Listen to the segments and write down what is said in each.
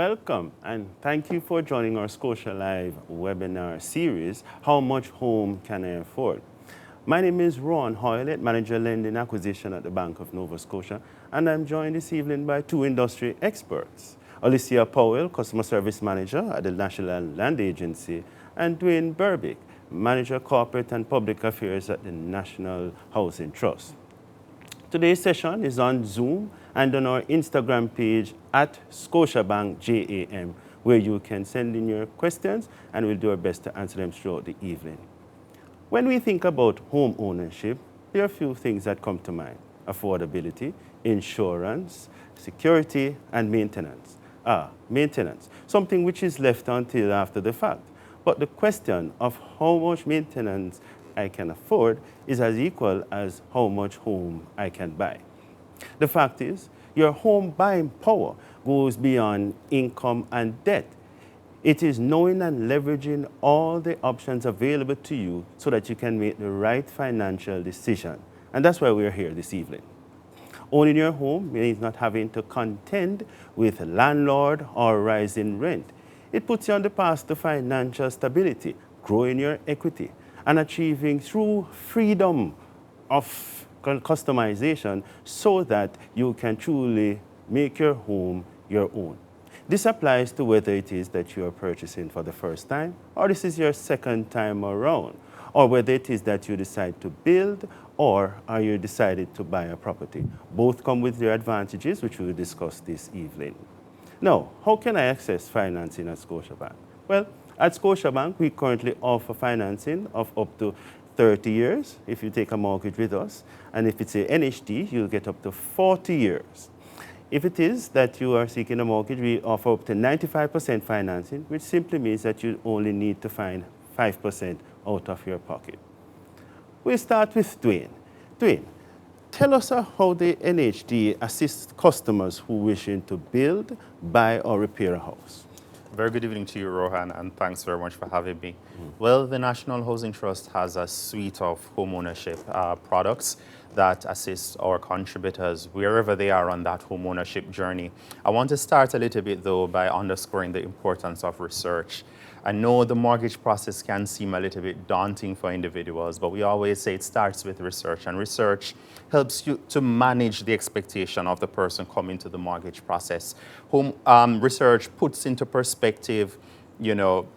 Welcome and thank you for joining our ScotiaLIVE webinar series, How Much Home Can I Afford? My name is Rohan, Hoilett, Manager Lending Acquisition at the Bank of Nova Scotia, and I'm joined this evening by two industry experts, Olecia Powel, Customer Service Manager at the National Land Agency, and Dwayne Berbick, Manager Corporate and Public Affairs at the National Housing Trust. Today's session is on Zoom and on our Instagram page at Scotiabank JAM, where you can send in your questions and we'll do our best to answer them throughout the evening. When we think about home ownership, there are a few things that come to mind: affordability, insurance, security, and maintenance. Maintenance, something which is left until after the fact. But the question of how much maintenance I can afford is as equal as how much home I can buy. The fact is, your home buying power goes beyond income and debt. It is knowing and leveraging all the options available to you so that you can make the right financial decision. And that's why we're here this evening. Owning your home means not having to contend with landlord or rising rent. It puts you on the path to financial stability, growing your equity, and achieving true freedom of customization so that you can truly make your home your own. This applies to whether it is that you are purchasing for the first time, or this is your second time around, or whether it is that you decide to build or are you decided to buy a property. Both come with their advantages, which we will discuss this evening. Now, how can I access financing at Scotiabank? Well, at Scotiabank, we currently offer financing of up to 30 years if you take a mortgage with us. And if it's a NHD, you'll get up to 40 years. If it is that you are seeking a mortgage, we offer up to 95% financing, which simply means that you only need to find 5% out of your pocket. We'll start with Dwayne. Dwayne, tell us how the NHD assists customers who wishing to build, buy, or repair a house. Very good evening to you, Rohan, and thanks very much for having me. Well, the National Housing Trust has a suite of homeownership products that assist our contributors wherever they are on that homeownership journey. I want to start a little bit, though, by underscoring the importance of research. I know the mortgage process can seem a little bit daunting for individuals, but we always say it starts with research, and research helps you to manage the expectation of the person coming to the mortgage process. Research puts into perspective, the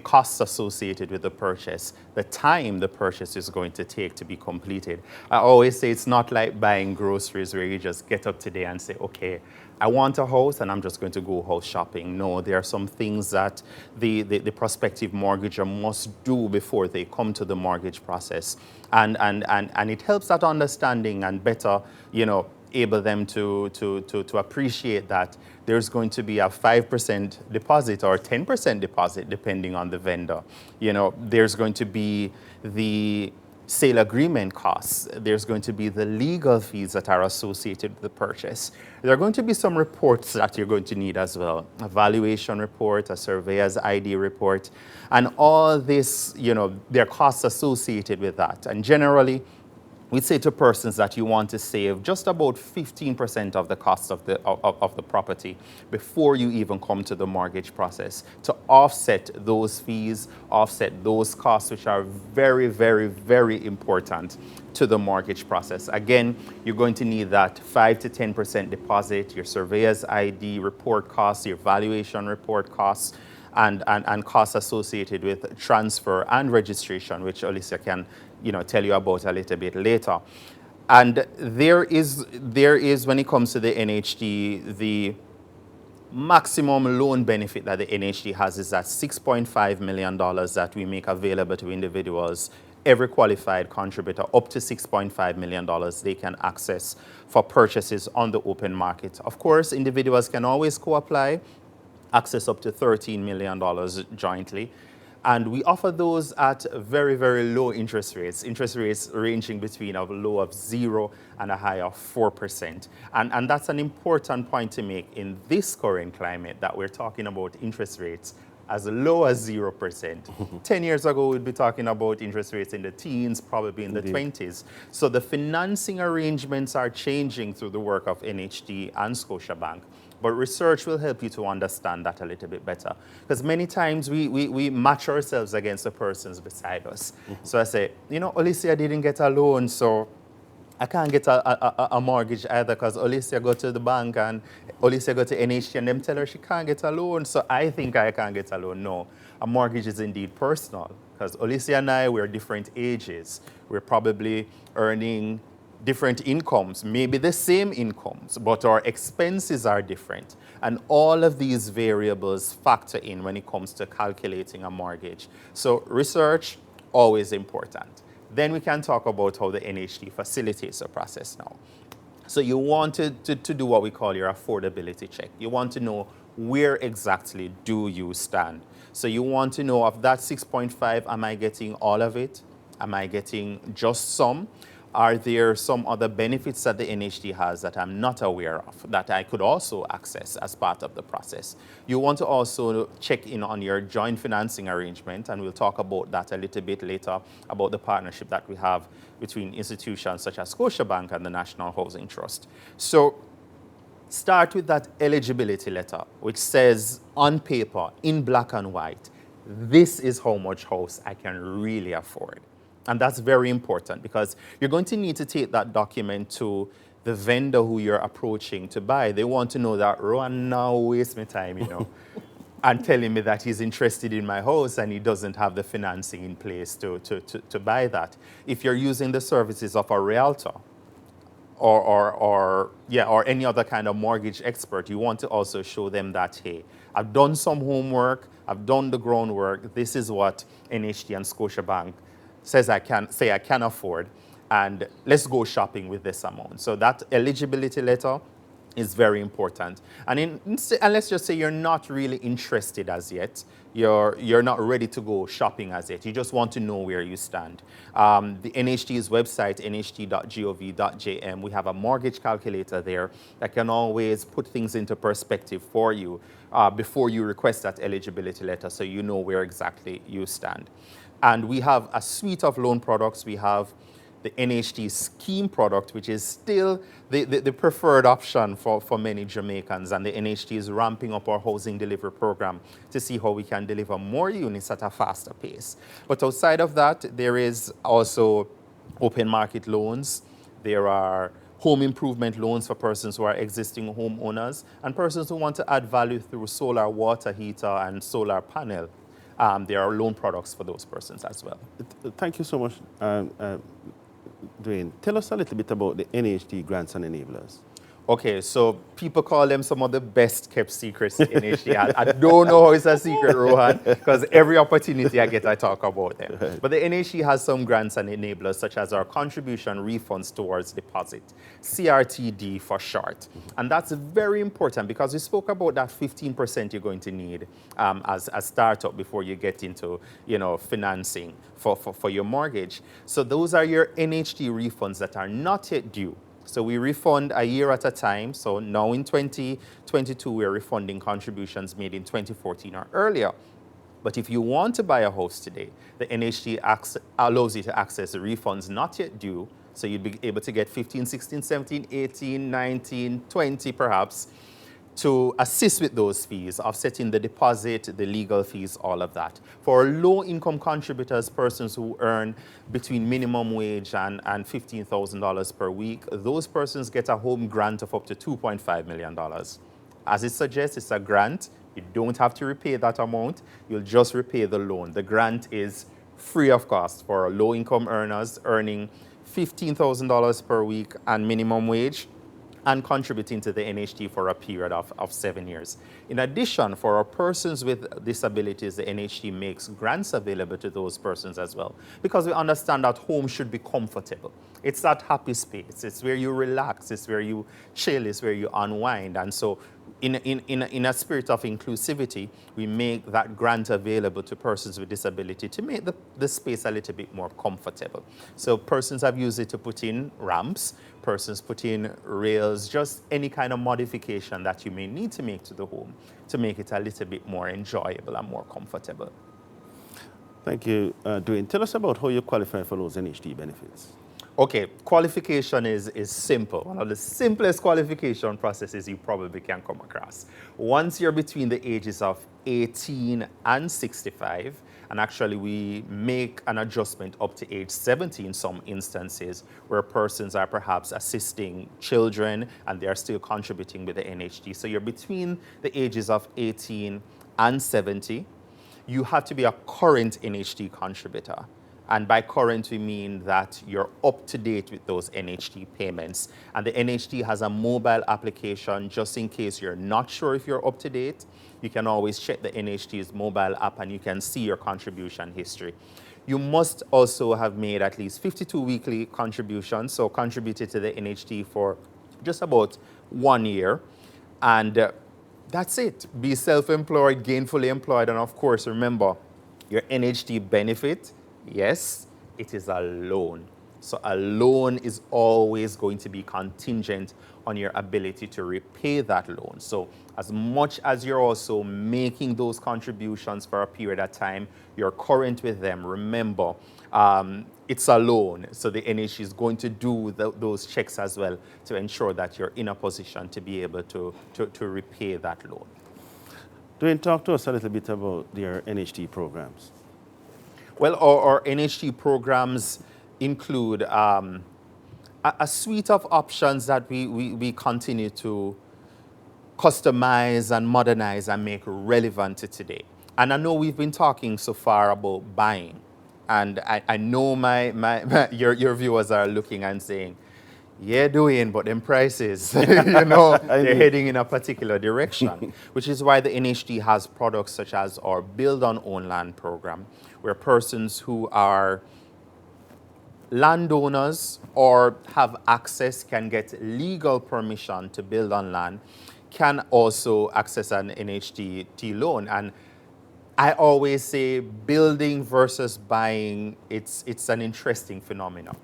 costs associated with the purchase, the time the purchase is going to take to be completed. I always say it's not like buying groceries where you just get up today and say, okay, I want a house and I'm just going to go house shopping. No, there are some things that the prospective mortgager must do before they come to the mortgage process. And it helps that understanding and better, able them to appreciate that there's going to be a 5% deposit or 10% deposit depending on the vendor. There's going to be the sale agreement costs. There's going to be the legal fees that are associated with the purchase. There are going to be some reports that you're going to need as well. A valuation report, a surveyor's ID report, and all this, there are costs associated with that. And generally, we say to persons that you want to save just about 15% of the cost of the property before you even come to the mortgage process, to offset those fees, offset those costs, which are very, very, very important to the mortgage process. Again, you're going to need that 5 to 10% deposit, your surveyor's ID report costs, your valuation report costs, and costs associated with transfer and registration, which Olecia can tell you about a little bit later. And there is, when it comes to the NHD, the maximum loan benefit that the NHD has is that $6.5 million that we make available to individuals. Every qualified contributor, up to $6.5 million they can access for purchases on the open market. Of course, individuals can always co-apply, access up to $13 million jointly. And we offer those at very, very low interest rates ranging between a low of 0 and a high of 4%. And that's an important point to make in this current climate, that we're talking about interest rates as low as 0%. 10 years ago, we'd be talking about interest rates in the teens, probably in the 20s. So the financing arrangements are changing through the work of NHD and Scotiabank. But research will help you to understand that a little bit better. Because many times we match ourselves against the persons beside us. So I say, you know, Olecia didn't get a loan, so I can't get a mortgage either because Olecia go to the bank and Olecia go to NHD and them tell her she can't get a loan, so I think I can't get a loan. No, a mortgage is indeed personal because Olecia and I, we're different ages. We're probably earning different incomes, maybe the same incomes, but our expenses are different. And all of these variables factor in when it comes to calculating a mortgage. So research, always important. Then we can talk about how the NHD facilitates the process now. So you want to do what we call your affordability check. You want to know where exactly do you stand. So you want to know of that 6.5, am I getting all of it? Am I getting just some? Are there some other benefits that the NHD has that I'm not aware of that I could also access as part of the process? You want to also check in on your joint financing arrangement, and we'll talk about that a little bit later, about the partnership that we have between institutions such as Scotiabank and the National Housing Trust. So start with that eligibility letter, which says on paper, in black and white, this is how much house I can really afford. And that's very important because you're going to need to take that document to the vendor who you're approaching to buy. They want to know that Rohan now waste my time, you know, and telling me that he's interested in my house and he doesn't have the financing in place to buy that. If you're using the services of a realtor or any other kind of mortgage expert, you want to also show them that, hey, I've done some homework, I've done the groundwork, this is what NHD and Scotiabank says I can afford, and let's go shopping with this amount. So that eligibility letter is very important. And let's just say you're not really interested as yet, you're not ready to go shopping as yet, you just want to know where you stand. The NHD's website, nhd.gov.jm, we have a mortgage calculator there that can always put things into perspective for you before you request that eligibility letter, so you know where exactly you stand. And we have a suite of loan products. We have the NHD scheme product, which is still the preferred option for many Jamaicans. And the NHD is ramping up our housing delivery program to see how we can deliver more units at a faster pace. But outside of that, there is also open market loans. There are home improvement loans for persons who are existing homeowners and persons who want to add value through solar water heater and solar panel. There are loan products for those persons as well. Thank you so much, Dwayne. Tell us a little bit about the Nhd Grants and Enablers. Okay, so people call them some of the best kept secrets in NHD. I don't know how it's a secret, Rohan, because every opportunity I get, I talk about them. Right. But the NHD has some grants and enablers, such as our contribution refunds towards deposit, CRTD for short. And that's very important because we spoke about that 15% you're going to need as a startup before you get into, financing for your mortgage. So those are your NHD refunds that are not yet due. So we refund a year at a time. So now in 2022, we're refunding contributions made in 2014 or earlier. But if you want to buy a house today, the NHD allows you to access the refunds not yet due. So you'd be able to get 15, 16, 17, 18, 19, 20 perhaps, to assist with those fees, offsetting the deposit, the legal fees, all of that. For low-income contributors, persons who earn between minimum wage and $15,000 per week, those persons get a home grant of up to $2.5 million. As it suggests, it's a grant. You don't have to repay that amount. You'll just repay the loan. The grant is free of cost for low-income earners earning $15,000 per week and minimum wage, and contributing to the NHD for a period of 7 years. In addition, for our persons with disabilities, the NHD makes grants available to those persons as well, because we understand that home should be comfortable. It's that happy space. It's where you relax. It's where you chill. It's where you unwind. And so in a spirit of inclusivity, we make that grant available to persons with disability to make the space a little bit more comfortable. So persons have used it to put in ramps, persons put in rails, just any kind of modification that you may need to make to the home to make it a little bit more enjoyable and more comfortable. Thank you, Dwayne. Tell us about how you qualify for those NHD benefits. Okay, qualification is simple. One of the simplest qualification processes you probably can come across. Once you're between the ages of 18 and 65, and actually we make an adjustment up to age 70 in some instances where persons are perhaps assisting children and they are still contributing with the NHD. So you're between the ages of 18 and 70. You have to be a current NHD contributor. And by current, we mean that you're up to date with those NHD payments. And the NHD has a mobile application just in case you're not sure if you're up to date. You can always check the NHD's mobile app and you can see your contribution history. You must also have made at least 52 weekly contributions, so contributed to the NHD for just about 1 year. And that's it. Be self-employed, gainfully employed, and of course, remember, your NHD benefit, yes, it is a loan. So a loan is always going to be contingent on your ability to repay that loan. So as much as you're also making those contributions for a period of time, you're current with them, remember, it's a loan. So the NHD is going to do those checks as well to ensure that you're in a position to be able to repay that loan. Dwayne, talk to us a little bit about your NHD programs. Well, our NHD programs include a suite of options that we continue to customize and modernize and make relevant to today. And I know we've been talking so far about buying. And I know your viewers are looking and saying, yeah, Dwayne, but them prices, you know, they're heading in a particular direction, which is why the NHD has products such as our Build on Own Land program, where persons who are landowners or have access can get legal permission to build on land, can also access an NHD loan. And I always say building versus buying, it's an interesting phenomenon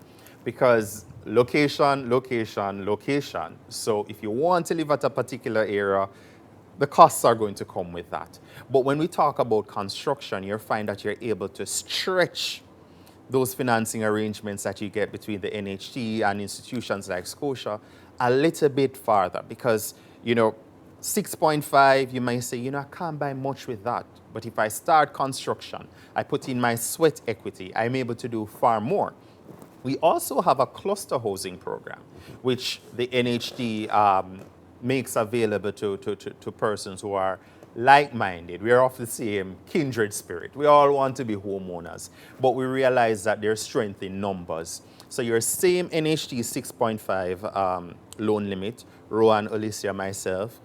because location, location, location. So if you want to live at a particular area, the costs are going to come with that. But when we talk about construction, you'll find that you're able to stretch those financing arrangements that you get between the NHD and institutions like Scotia a little bit farther because, you know, 6.5, you might say, you know, I can't buy much with that. But if I start construction, I put in my sweat equity, I'm able to do far more. We also have a cluster housing program, which the NHD makes available to persons who are like-minded. We are of the same kindred spirit. We all want to be homeowners, but we realize that there's strength in numbers. So your same NHD 6.5 loan limit, Rohan, Olecia, myself,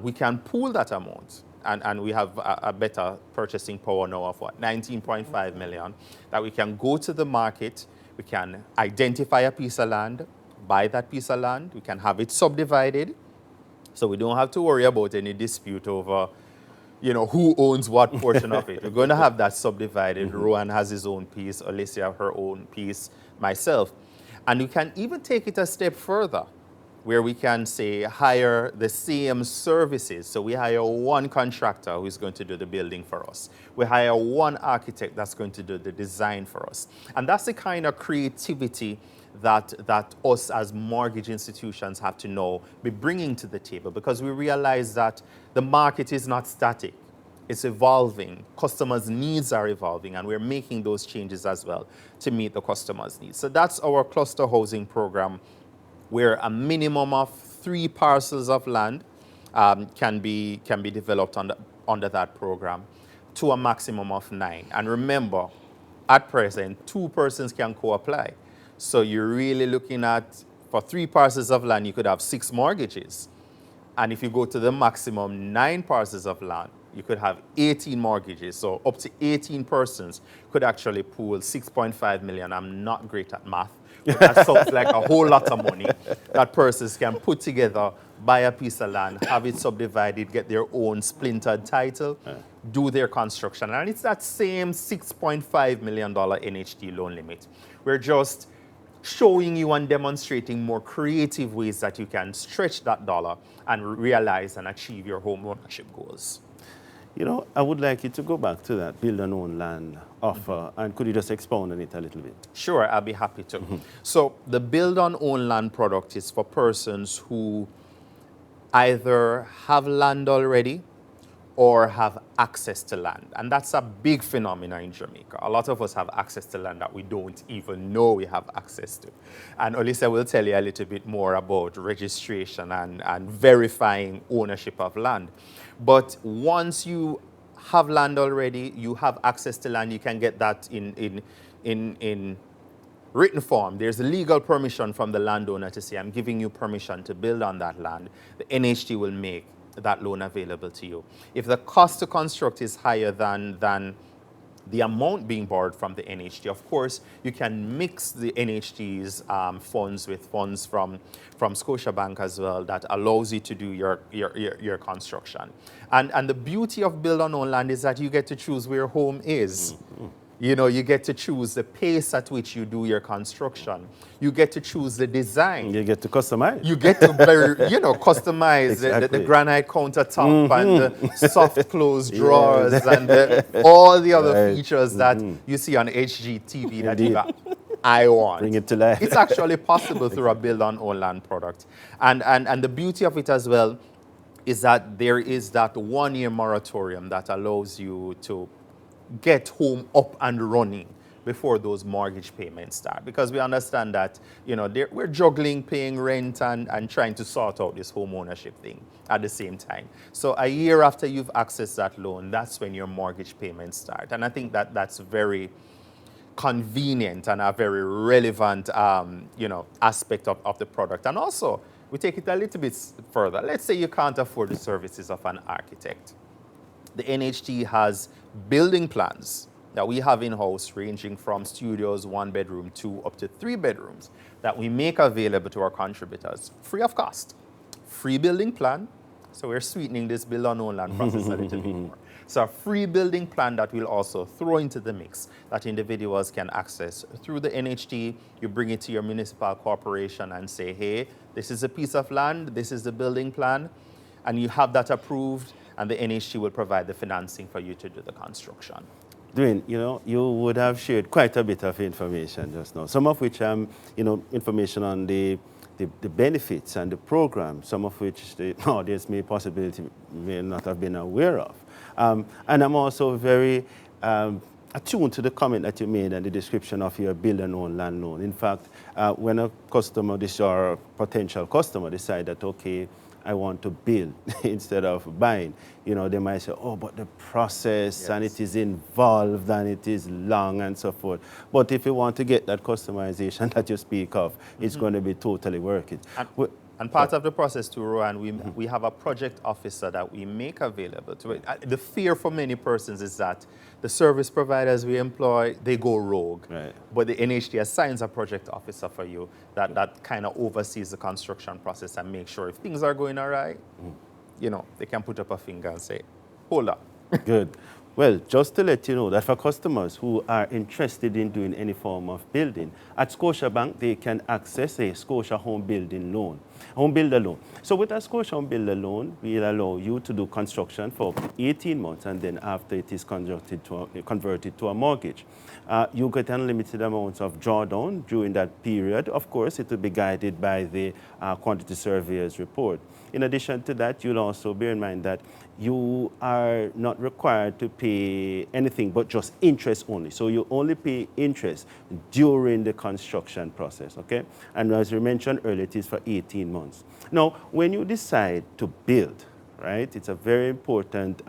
we can pool that amount. And we have a better purchasing power now of what, 19.5 million, that we can go to the market, we can identify a piece of land, buy that piece of land, we can have it subdivided, so we don't have to worry about any dispute over, you know, who owns what portion of it. We're going to have that subdivided. Rohan has his own piece, Olecia her own piece, myself. And we can even take it a step further, where we can say hire the same services. So we hire one contractor who's going to do the building for us. We hire one architect that's going to do the design for us. And that's the kind of creativity that us as mortgage institutions have to know, be bringing to the table, because we realize that the market is not static. It's evolving. Customers' needs are evolving, and we're making those changes as well to meet the customers' needs. So that's our cluster housing program, where a minimum of 3 parcels of land can be developed under that program to a maximum of 9. And remember, at present, 2 persons can co-apply. So you're really looking at, for 3 parcels of land, you could have 6 mortgages. And if you go to the maximum 9 parcels of land, you could have 18 mortgages. So up to 18 persons could actually pool 6.5 million. I'm not great at math, but that sounds like a whole lot of money that persons can put together, buy a piece of land, have it subdivided, get their own splintered title, do their construction. And it's that same $6.5 million NHD loan limit. We're just showing you and demonstrating more creative ways that you can stretch that dollar and realize and achieve your home ownership goals. You know, I would like you to go back to that build and own land offer, and could you just expound on it a little bit? Sure, I'll be happy to. So the build on own land product is for persons who either have land already or have access to land. And that's a big phenomenon in Jamaica. A lot of us have access to land that we don't even know we have access to. And Olecia will tell you a little bit more about registration and verifying ownership of land. But once you have land already, you have access to land, you can get that in written form. There's a legal permission from the landowner to say, I'm giving you permission to build on that land. The NHD will make that loan available to you. If the cost to construct is higher than the amount being borrowed from the NHD, of course, you can mix the NHD's funds with funds from Scotiabank as well that allows you to do your construction. And the beauty of build on own land is that you get to choose where home is. You know, you get to choose the pace at which you do your construction. You get to choose the design. You get to customize. You get to, customize Exactly. the granite countertop and the soft close drawers and all the other features that you see on HGTV that you got. I want. Bring it to life. It's actually possible through a build on own land product. And the beauty of it as well is that there is that 1-year moratorium that allows you to get home up and running before those mortgage payments start, because we understand that we're juggling paying rent and trying to sort out this home ownership thing at the same time. So a year after you've accessed that loan, that's when your mortgage payments start. And I think that that's very convenient and a very relevant aspect of the product. And also we take it a little bit further. Let's say you can't afford the services of an architect. The NHD has building plans that we have in-house ranging from studios, 1-bedroom, 2 up to 3 bedrooms that we make available to our contributors free of cost. Free building plan. So we're sweetening this build on own land process a little bit more. So a free building plan that we'll also throw into the mix that individuals can access through the NHD. You bring it to your municipal corporation and say, hey, this is a piece of land, this is the building plan, and you have that approved, and the NHD will provide the financing for you to do the construction. Dwayne, you would have shared quite a bit of information just now, some of which, information on the benefits and the program, some of which the audience may not have been aware of. And I'm also very attuned to the comment that you made and the description of your build and own land loan. In fact, when a customer, or potential customer, decide that, okay, I want to build instead of buying, they might say, oh, but the process, yes, and it is involved and it is long and so forth. But if you want to get that customization that you speak of, it's going to be totally worth it. And part of the process too, Rohan, we have a project officer that we make available to it. The fear for many persons is that the service providers we employ, they go rogue. Right. But the NHD assigns a project officer for you that kind of oversees the construction process and makes sure if things are going all right, they can put up a finger and say, hold up. Good. Well, just to let you know that for customers who are interested in doing any form of building, at Scotiabank, they can access a Scotia Home Builder loan. So with a Scotia Home Builder loan, we'll allow you to do construction for up to 18 months, and then after it is converted to a mortgage. You get unlimited amounts of drawdown during that period. Of course, it will be guided by the quantity surveyor's report. In addition to that, you'll also bear in mind that you are not required to pay anything but just interest only. So you only pay interest during the construction process, okay? And as we mentioned earlier, it is for 18 months. Now, when you decide to build, right, it's a very important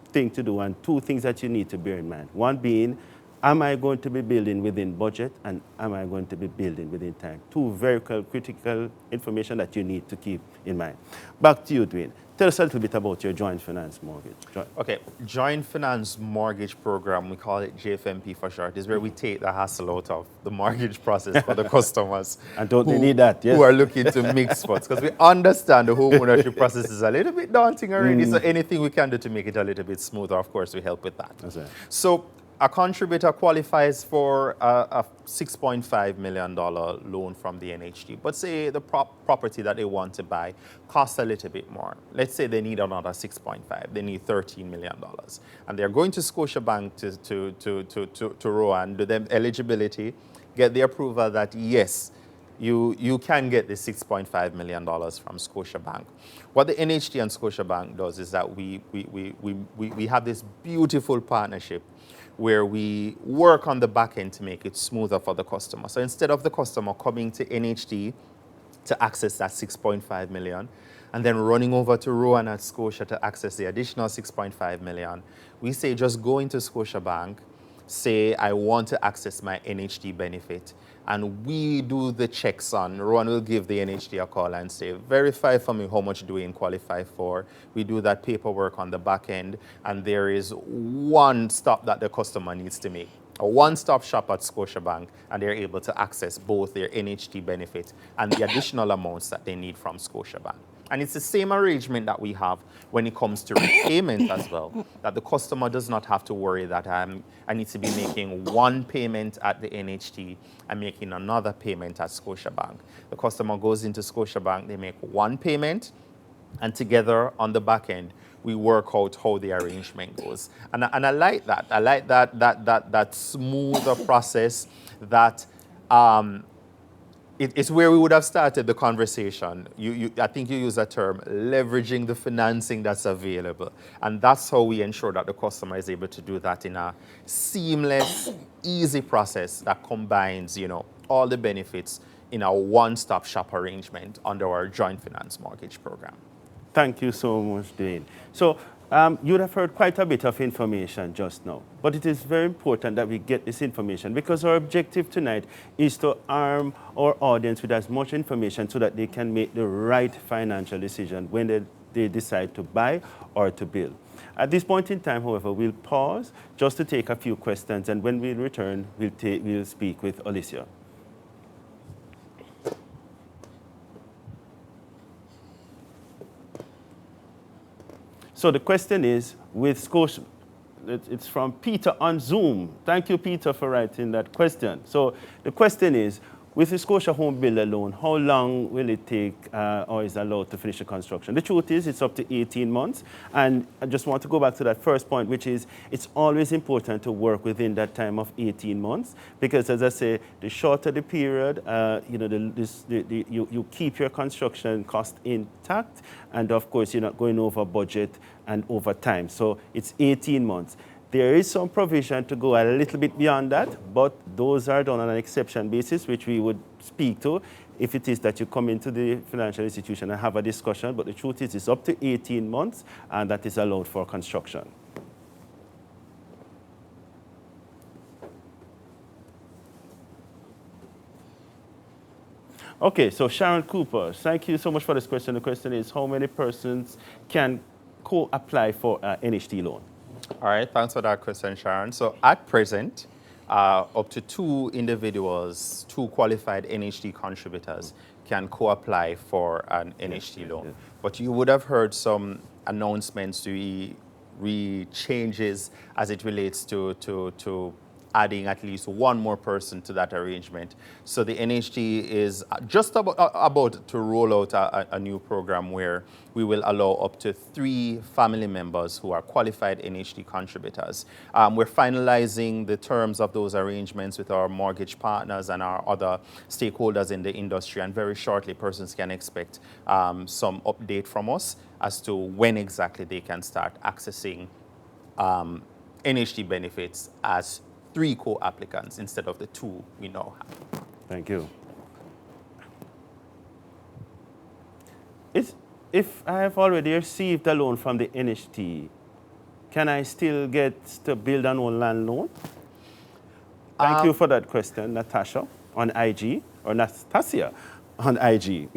thing to do, and 2 things that you need to bear in mind. One being, am I going to be building within budget, and am I going to be building within time? 2 very critical information that you need to keep in mind. Back to you, Dwayne. Tell us a little bit about your joint finance mortgage. Okay, joint finance mortgage program, we call it JFMP for short, is where we take the hassle out of the mortgage process for the customers. And don't they need that, yes? Who are looking to mix funds, because we understand the home ownership process is a little bit daunting already, so anything we can do to make it a little bit smoother, of course, we help with that. That's right. So A contributor qualifies for a $6.5 million loan from the NHD, but say the property that they want to buy costs a little bit more. Let's say they need another 6.5, they need $13 million. And they're going to Scotiabank to Rohan, do them eligibility, get the approval that yes, you can get the $6.5 million from Scotiabank. What the NHD and Scotiabank does is that we have this beautiful partnership where we work on the back end to make it smoother for the customer. So instead of the customer coming to NHD to access that 6.5 million and then running over to Rohan at Scotia to access the additional 6.5 million, we say just go into Scotiabank, say I want to access my Nhd benefit, and we do the checks on. Rohan will give the NHD a call and say, verify for me how much Dwayne qualify for. We do that paperwork on the back end, and there is one stop that the customer needs to make. A one-stop shop at Scotiabank, and they're able to access both their Nhd benefit and the additional amounts that they need from Scotiabank. And it's the same arrangement that we have when it comes to repayment as well, that the customer does not have to worry that I need to be making one payment at the NHD and making another payment at Scotiabank. The customer goes into Scotiabank, they make one payment, and together on the back end, we work out how the arrangement goes. And I like that. I like that smoother process that it's where we would have started the conversation. I think you use that term, leveraging the financing that's available. And that's how we ensure that the customer is able to do that in a seamless, easy process that combines, all the benefits in a one-stop shop arrangement under our joint finance mortgage program. Thank you so much, Dwayne. So you would have heard quite a bit of information just now, but it is very important that we get this information because our objective tonight is to arm our audience with as much information so that they can make the right financial decision when they decide to buy or to build. At this point in time, however, we'll pause just to take a few questions, and when we return, we'll speak with Olecia. So the question is, with Scotia, it's from Peter on Zoom. Thank you, Peter, for writing that question. So the question is, with the Scotia Home Builder loan, how long will it take or is allowed to finish the construction? The truth is, it's up to 18 months. And I just want to go back to that first point, which is it's always important to work within that time of 18 months. Because as I say, the shorter the period, you keep your construction cost intact. And of course, you're not going over budget and over time. So it's 18 months. There is some provision to go a little bit beyond that, but those are done on an exception basis, which we would speak to if it is that you come into the financial institution and have a discussion. But the truth is, it's up to 18 months, and that is allowed for construction. Okay, so Sharon Cooper, thank you so much for this question. The question is, how many persons can co-apply for an NHD loan? All right, thanks for that question, Sharon. So at present, up to 2 individuals, 2 qualified NHD contributors can co-apply for an NHD loan. Yes. But you would have heard some announcements to changes as it relates to adding at least one more person to that arrangement. So the NHD is just about to roll out a new program where we will allow up to 3 family members who are qualified NHD contributors. We're finalizing the terms of those arrangements with our mortgage partners and our other stakeholders in the industry, and very shortly persons can expect some update from us as to when exactly they can start accessing NHD benefits as 3 co-applicants instead of the 2 we now have. Thank you. If I have already received a loan from the NHD, can I still get to build an own land loan? Thank you for that question, Natasha on IG, or Nastasia on IG.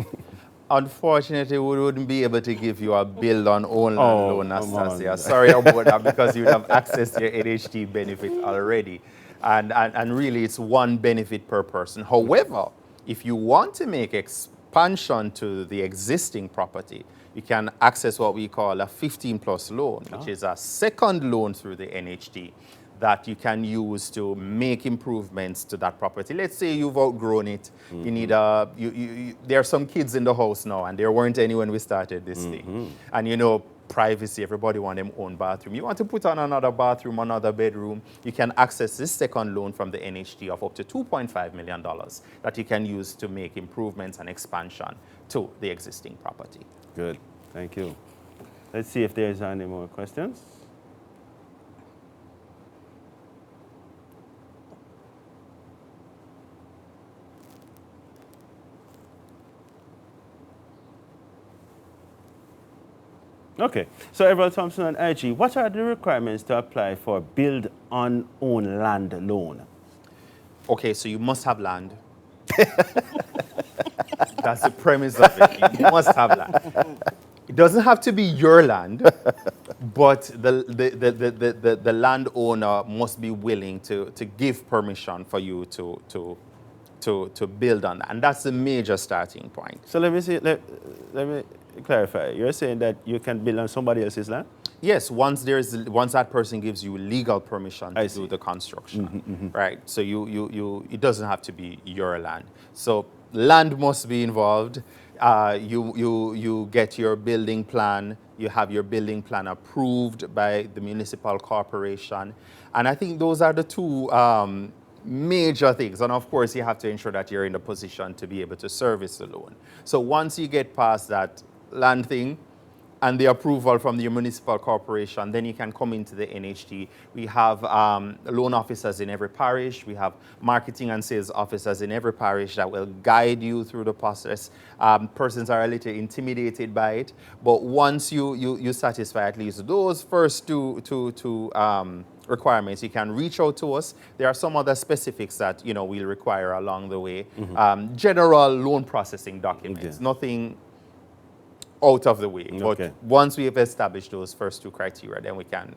Unfortunately, we wouldn't be able to give you a build on own land loan, Nastasia. Sorry about that, because you have accessed your NHD benefit already. And really, it's one benefit per person. However, if you want to make expansion to the existing property, you can access what we call a 15+ loan, which is a second loan through the NHD. that you can use to make improvements to that property. Let's say you've outgrown it. You need there are some kids in the house now, and there weren't any when we started this thing. And you know, privacy, everybody want their own bathroom. You want to put on another bathroom, another bedroom, you can access this second loan from the NHD of up to $2.5 million that you can use to make improvements and expansion to the existing property. Good, thank you. Let's see if there's any more questions. Okay, so Everett Thompson and IG, what are the requirements to apply for build on own land loan? Okay, so you must have land. That's the premise of it. You must have land. It doesn't have to be your land, but the landowner must be willing to give permission for you to build on that. And that's the major starting point. So let me see, let me clarify. You're saying that you can build on somebody else's land? Yes, once that person gives you legal permission to do the construction, right? So it doesn't have to be your land. So land must be involved. You get your building plan. You have your building plan approved by the municipal corporation, and I think those are the two major things. And of course, you have to ensure that you're in a position to be able to service the loan. So once you get past that land thing and the approval from the municipal corporation, then you can come into the NHD. We have loan officers in every parish. We have marketing and sales officers in every parish that will guide you through the process. Persons are a little intimidated by it, but once you satisfy at least those first two requirements, you can reach out to us. There are some other specifics that we'll require along the way. General loan processing documents, nothing out of the way. But once we have established those first two criteria, then we can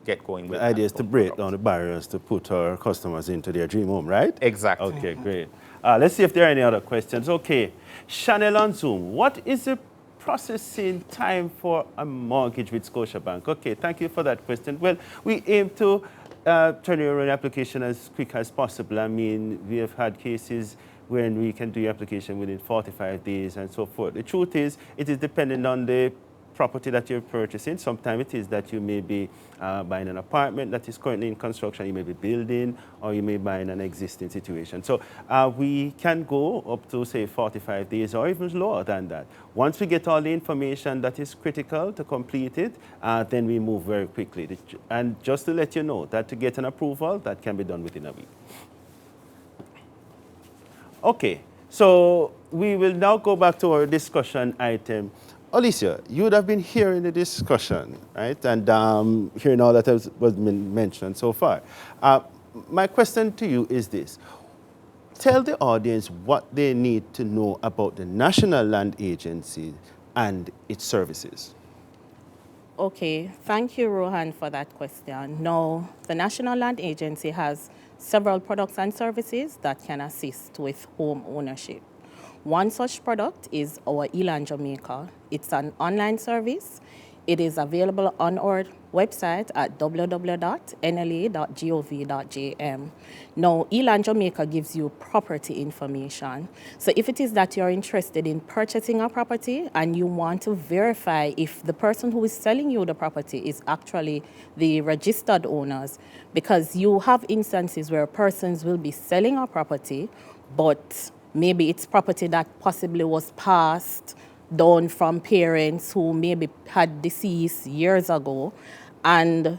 get going with the idea is to break down the barriers to put our customers into their dream home, right? Exactly. Okay, great. Let's see if there are any other questions. Okay, Chanel on Zoom, what is the processing time for a mortgage with Scotiabank? Okay, thank you for that question. Well, we aim to turn your application as quick as possible. I mean, we have had cases when we can do your application within 45 days and so forth. The truth is, it is dependent on the property that you're purchasing. Sometimes it is that you may be buying an apartment that is currently in construction, you may be building, or you may buy in an existing situation. So we can go up to, say, 45 days or even lower than that. Once we get all the information that is critical to complete it, then we move very quickly. And just to let you know that to get an approval, that can be done within a week. Okay, so we will now go back to our discussion item. Olecia, you would have been hearing the discussion, right? And hearing all that was been mentioned so far. My question to you is this. Tell the audience what they need to know about the National Land Agency and its services. Okay, thank you, Rohan, for that question. Now, the National Land Agency has several products and services that can assist with home ownership. One such product is our Elan Jamaica. It's an online service. It is available on our website at www.nla.gov.jm. Now, Elan Jamaica gives you property information. So if it is that you're interested in purchasing a property and you want to verify if the person who is selling you the property is actually the registered owners, because you have instances where persons will be selling a property, but maybe it's property that possibly was passed down from parents who maybe had deceased years ago, and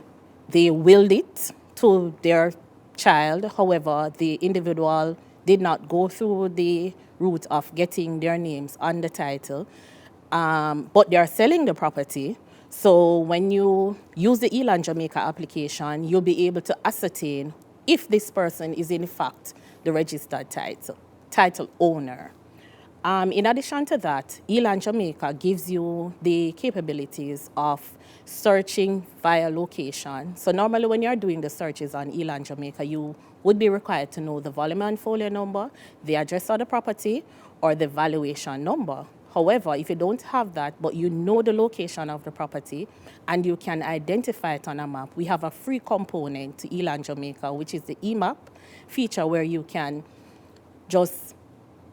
they willed it to their child. However, the individual did not go through the route of getting their names on the title, but they are selling the property. So when you use the Elan Jamaica application, you'll be able to ascertain if this person is in fact the registered title owner. In addition to that, Elan Jamaica gives you the capabilities of searching via location. So normally when you're doing the searches on Elan Jamaica, you would be required to know the volume and folio number, the address of the property, or the valuation number. However, if you don't have that, but you know the location of the property and you can identify it on a map, we have a free component to Elan Jamaica, which is the eMap feature, where you can just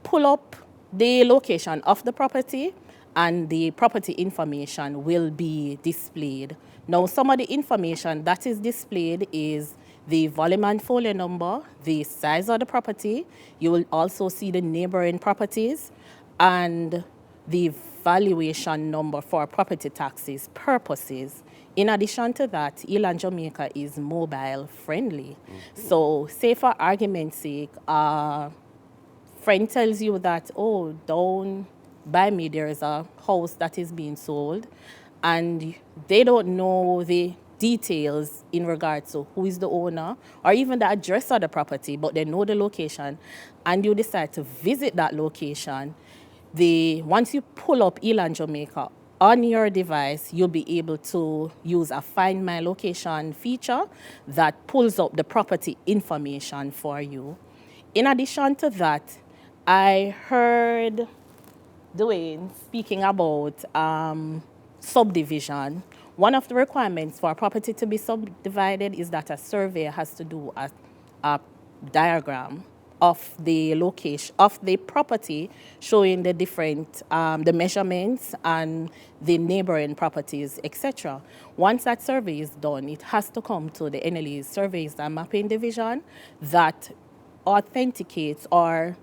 pull up the location of the property and the property information will be displayed. Now, some of the information that is displayed is the volume and folio number, the size of the property. You will also see the neighboring properties and the valuation number for property taxes purposes. In addition to that, Elan Jamaica is mobile friendly. So say for argument's sake, friend tells you that, oh, down by me there is a house that is being sold, and they don't know the details in regards to who is the owner or even the address of the property, but they know the location, and you decide to visit that location. Once you pull up Elan Jamaica on your device, you'll be able to use a Find My Location feature that pulls up the property information for you. In addition to that, I heard Dwayne speaking about subdivision. One of the requirements for a property to be subdivided is that a surveyor has to do a diagram of the location of the property, showing the different the measurements and the neighboring properties, etc. Once that survey is done, it has to come to the NLE's Surveys and Mapping Division that authenticates or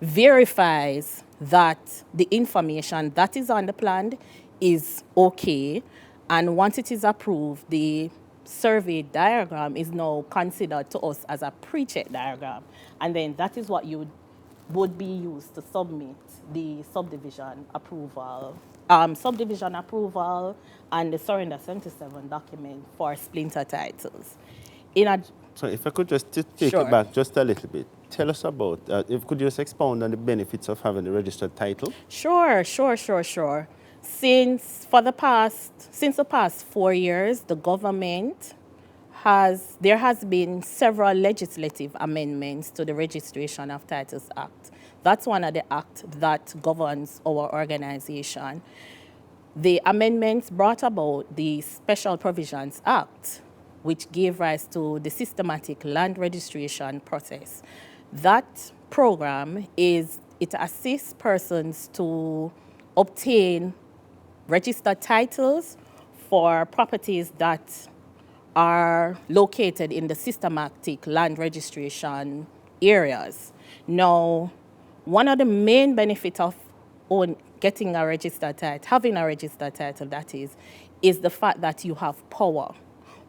verifies that the information that is on the plan is okay. And once it is approved, the survey diagram is now considered to us as a pre-check diagram. And then that is what would be used to submit the subdivision approval and the surrender 77 document for splinter titles. So if I could just take Sure. it back just a little bit. Tell us about, could you just expound on the benefits of having a registered title? Sure. Since the past 4 years, the government there has been several legislative amendments to the Registration of Titles Act. That's one of the acts that governs our organization. The amendments brought about the Special Provisions Act, which gave rise to the systematic land registration process. That program it assists persons to obtain registered titles for properties that are located in the systematic land registration areas. Now, one of the main benefits of having a registered title, that is the fact that you have power.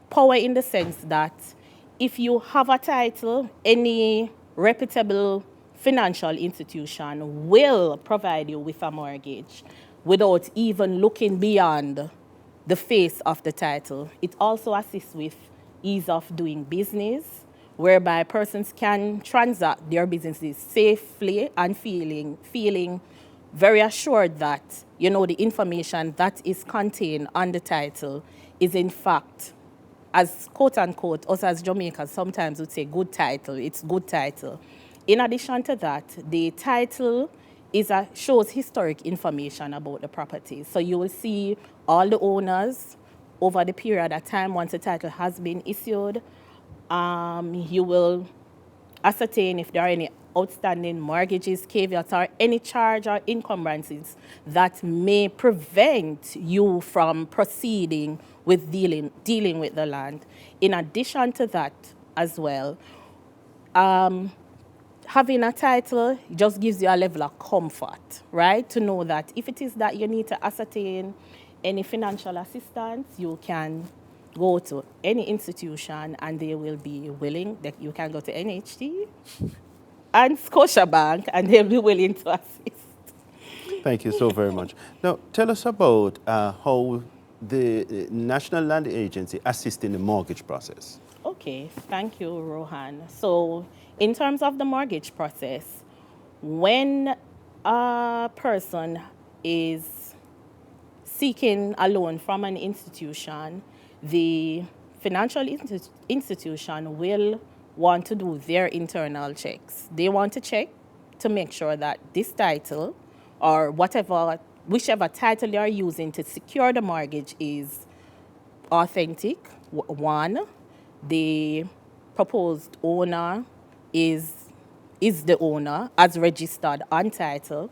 Power in the sense that if you have a title, any reputable financial institution will provide you with a mortgage without even looking beyond the face of the title. It also assists with ease of doing business, whereby persons can transact their businesses safely and feeling very assured that, the information that is contained on the title is in fact, as quote unquote, us as Jamaicans sometimes would say good title, it's good title. In addition to that, the title shows historic information about the property. So you will see all the owners over the period of time once the title has been issued. You will ascertain if there are any outstanding mortgages, caveats, or any charge or encumbrances that may prevent you from proceeding with dealing with the land. In addition to that as well, having a title just gives you a level of comfort, right? To know that if it is that you need to ascertain any financial assistance, you can go to any institution and they will be willing. You can go to Nhd and Scotiabank and they'll be willing to assist. Thank you so very much. Now, tell us about how the National Land Agency assists in the mortgage process. Okay, thank you, Rohan. So, in terms of the mortgage process, when a person is seeking a loan from an institution, the financial institution will want to do their internal checks. They want to check to make sure that this title or whatever whichever title you're using to secure the mortgage is authentic, one, the proposed owner is the owner as registered on title,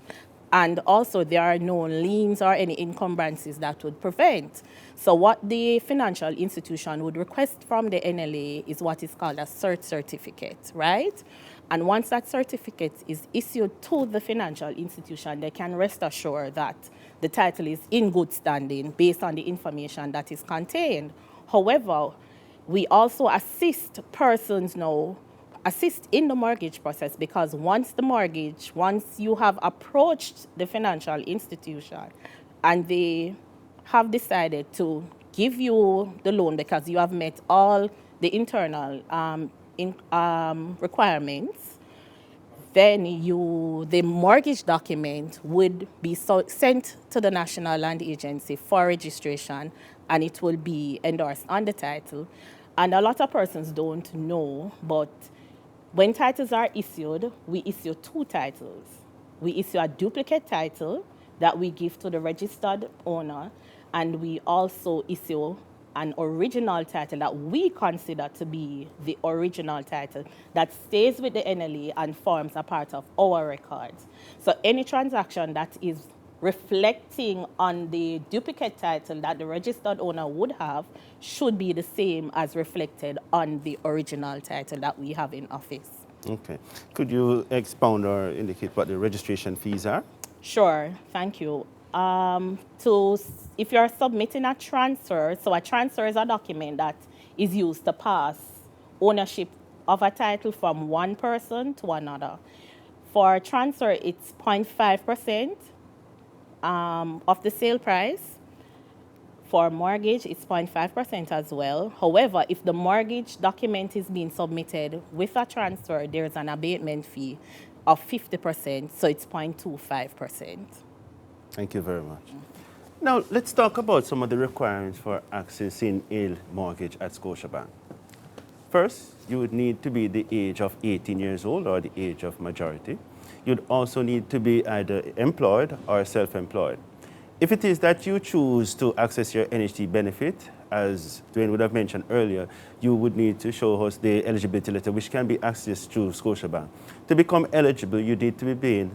and also there are no liens or any encumbrances that would prevent. So what the financial institution would request from the NLA is what is called a cert certificate, right? And once that certificate is issued to the financial institution, they can rest assured that the title is in good standing based on the information that is contained. However, we also assist persons now, assist in the mortgage process, because once you have approached the financial institution and they have decided to give you the loan because you have met all the internal requirements, then the mortgage document would be sent to the National Land Agency for registration, and it will be endorsed on the title. And a lot of persons don't know, but when titles are issued, we issue two titles. We issue a duplicate title that we give to the registered owner, and we also issue an original title that we consider to be the original title that stays with the NLA and forms a part of our records. So any transaction that is reflecting on the duplicate title that the registered owner would have should be the same as reflected on the original title that we have in office. Okay. Could you expound or indicate what the registration fees are? Sure, thank you. If you're submitting a transfer, so a transfer is a document that is used to pass ownership of a title from one person to another. For transfer, it's 0.5% of the sale price. For mortgage, it's 0.5% as well. However, if the mortgage document is being submitted with a transfer, there's an abatement fee of 50%, so it's 0.25%. Thank you very much. Now, let's talk about some of the requirements for accessing a mortgage at Scotiabank. First, you would need to be the age of 18 years old or the age of majority. You'd also need to be either employed or self-employed. If it is that you choose to access your Nhd benefit, as Dwayne would have mentioned earlier, you would need to show us the eligibility letter, which can be accessed through Scotiabank. To become eligible, you need to be paying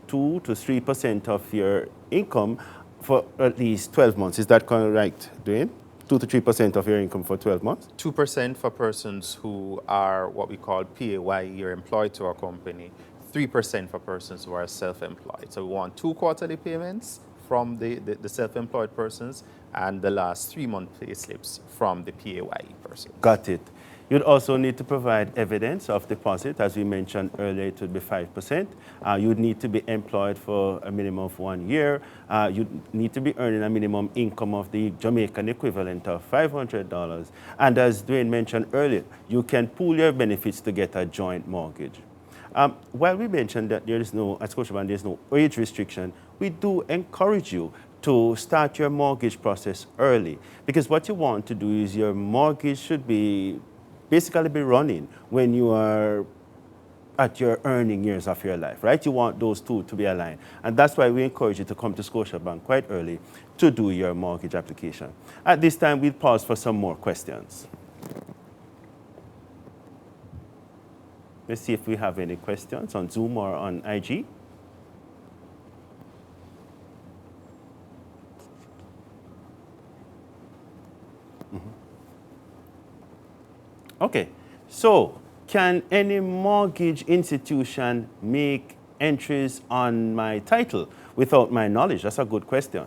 2 to 3% of your income for at least 12 months. Is that correct, Dwayne? 2 to 3% of your income for 12 months? 2% for persons who are what we call PAYE, you're employed to a company. 3% for persons who are self-employed. So we want 2 quarterly payments from the self-employed persons and the last 3-month pay slips from the PAYE person. Got it. You'd also need to provide evidence of deposit. As we mentioned earlier, it would be 5%. You'd need to be employed for a minimum of 1 year. You'd need to be earning a minimum income of the Jamaican equivalent of $500. And as Dwayne mentioned earlier, you can pool your benefits to get a joint mortgage. While we mentioned that at Scotiabank, there's no age restriction, we do encourage you to start your mortgage process early, because what you want to do is your mortgage should basically be running when you are at your earning years of your life, right? You want those two to be aligned. And that's why we encourage you to come to Scotiabank quite early to do your mortgage application. At this time, we'll pause for some more questions. Let's see if we have any questions on Zoom or on IG. Okay, so can any mortgage institution make entries on my title without my knowledge? That's a good question.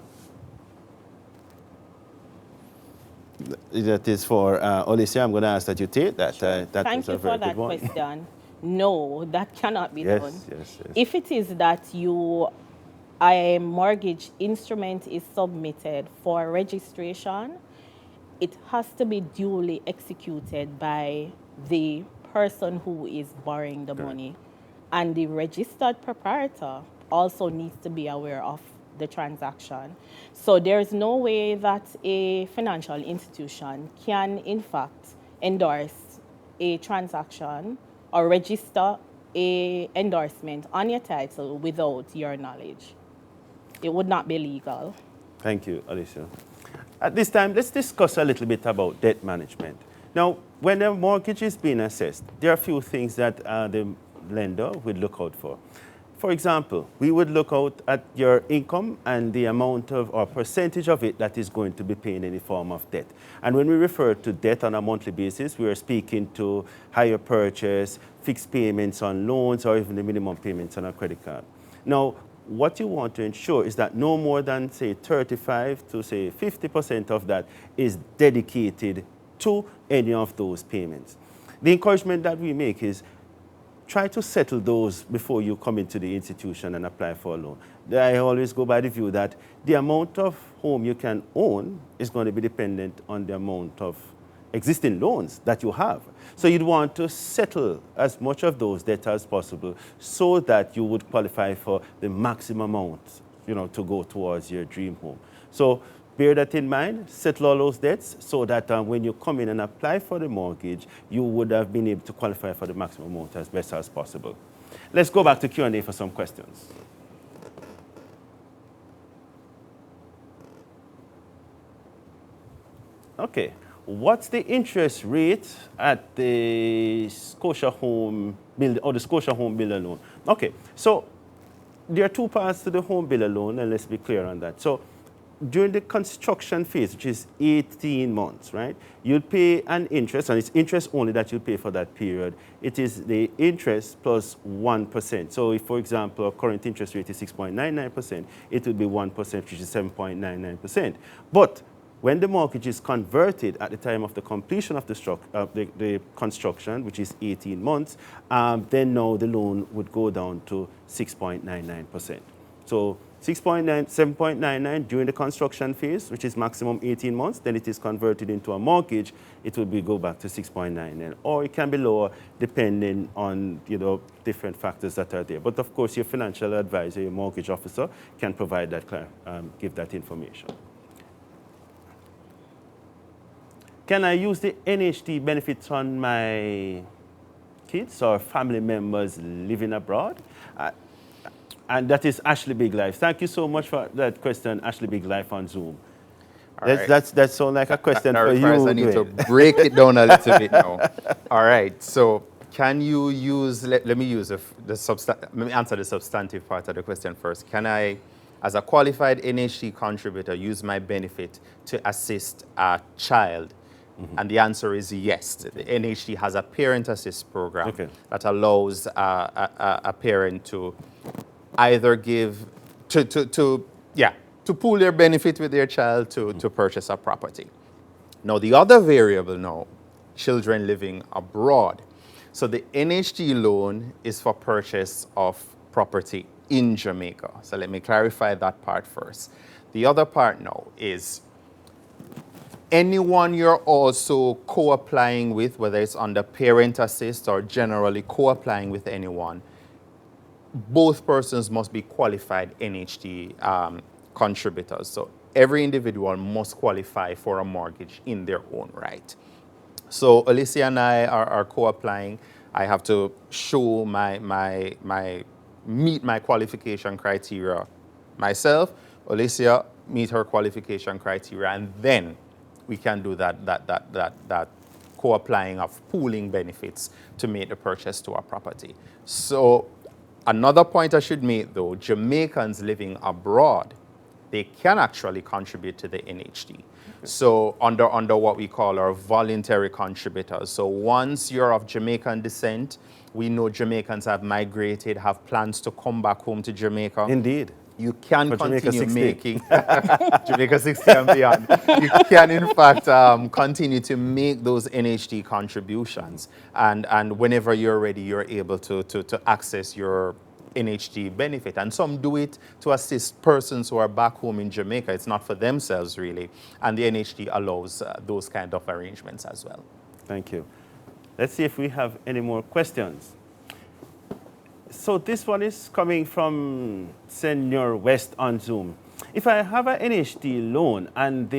That is for Olecia. I'm going to ask that you take that. Sure. Thank you for that question. No, that cannot be done. Yes. If it is that a mortgage instrument is submitted for registration, it has to be duly executed by the person who is borrowing the money. And the registered proprietor also needs to be aware of the transaction. So there's no way that a financial institution can, in fact, endorse a transaction or register a endorsement on your title without your knowledge. it would not be legal. Thank you, Olecia. At this time, let's discuss a little bit about debt management. Now, when a mortgage is being assessed, there are a few things that the lender would look out for. For example, we would look out at your income and the amount of or percentage of it that is going to be paying any form of debt. And when we refer to debt on a monthly basis, we are speaking to hire purchase, fixed payments on loans, or even the minimum payments on a credit card. Now, what you want to ensure is that no more than, say, 35 to, say, 50% of that is dedicated to any of those payments. The encouragement that we make is try to settle those before you come into the institution and apply for a loan. I always go by the view that the amount of home you can own is going to be dependent on the amount of existing loans that you have. So you'd want to settle as much of those debts as possible so that you would qualify for the maximum amount, to go towards your dream home. So bear that in mind, settle all those debts so that when you come in and apply for the mortgage, you would have been able to qualify for the maximum amount as best as possible. Let's go back to Q&A for some questions. Okay, what's the interest rate at the Scotia Home Builder or the Scotia Home Builder loan? Okay, so there are two parts to the home builder loan, and let's be clear on that. So during the construction phase, which is 18 months, right, you'll pay an interest, and it's interest only that you pay for that period. It is the interest plus 1%. So if, for example, our current interest rate is 6.99%, it will be 1%, which is 7.99%. But when the mortgage is converted at the time of the completion of the construction, which is 18 months, then now the loan would go down to 6.99%. So 7.99 during the construction phase, which is maximum 18 months, then it is converted into a mortgage, it will go back to 6.99. Or it can be lower depending on different factors that are there. But of course, your financial advisor, your mortgage officer, can provide that, give that information. Can I use the Nhd benefits on my kids or family members living abroad? And that is Ashley Big Life. Thank you so much for that question, Ashley Big Life on Zoom. That sounds like a question for you. I need to break it down a little bit now. All right. So can you use? Let me answer the substantive part of the question first. Can I, as a qualified Nhd contributor, use my benefit to assist a child? Mm-hmm. And the answer is yes. The Nhd has a parent assist program that allows a parent to either give to pool their benefit with their child to purchase a property. Now the other variable now, children living abroad. So the Nhd loan is for purchase of property in Jamaica. So let me clarify that part first. The other part now is anyone you're also co-applying with, whether it's under parent assist or generally co-applying with anyone, both persons must be qualified Nhd contributors. So every individual must qualify for a mortgage in their own right. So Olecia and I are co-applying. I have to show meet my qualification criteria myself. Olecia meet her qualification criteria, and then we can do that co-applying of pooling benefits to make the purchase to a property. So another point I should make, though, Jamaicans living abroad, they can actually contribute to the Nhd. Okay. So under what we call our voluntary contributors. So once you're of Jamaican descent, we know Jamaicans have migrated, have plans to come back home to Jamaica. Indeed. You can continue making Jamaica 60 and beyond. You can, in fact, continue to make those Nhd contributions. And whenever you're ready, you're able to access your Nhd benefit. And some do it to assist persons who are back home in Jamaica. It's not for themselves, really. And the Nhd allows those kind of arrangements as well. Thank you. Let's see if we have any more questions. So this one is coming from Senior West on Zoom. If I have an Nhd loan and